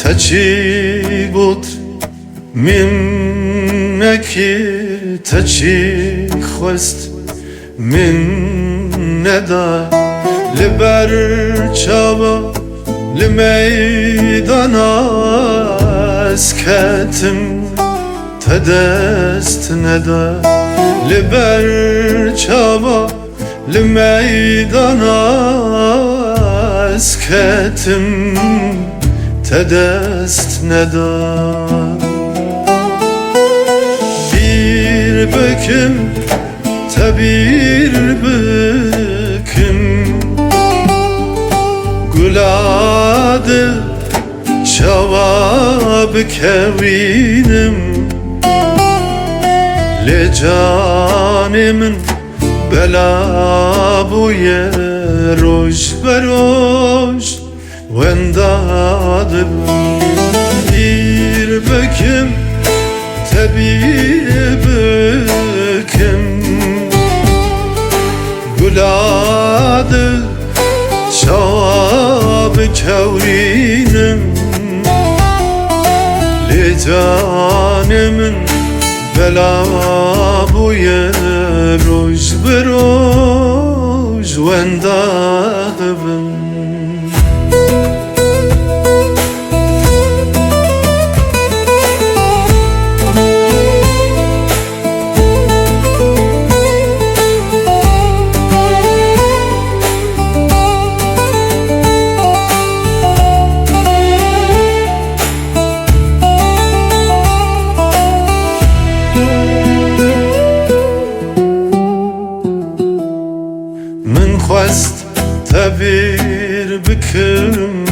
تچی بود من کی تچی خواست من ندا لبر چاوا لمیدان اسکتم تدست ندا لبر چاوا لمیدان اسکتم تدست ندا bir böküm bir böküm guladı şavab kevinim le canimin bela buye roj beroj vendadı bir böküm bir böküm guladı şab kevrinim li canimin bela buye roj beroj vendadım خواست تبیر بکم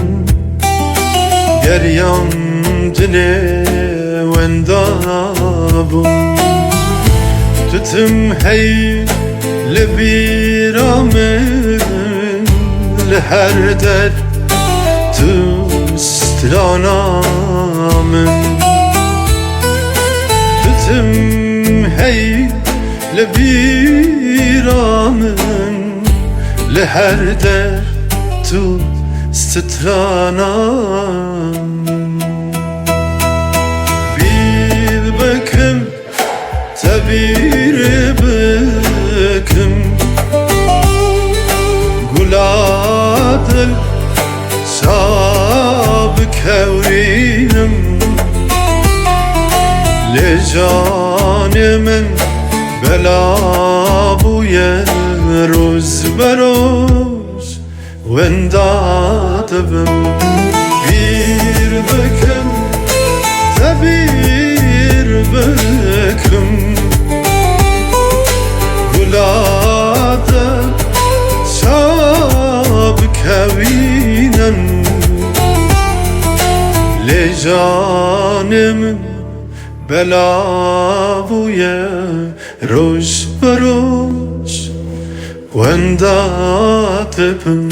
گریان دنه وندابم تتم هی لبیرامن لهر در تو سترانامن تتم هی لبیرامن لهر در تو سترانم bir bakım bir bakım guladır şab kevrinim le canimin bela buye روز بروز وندادم bir bakım bir bakım guladı şab kevinen le canimin bela buye roş baroş ونداتبم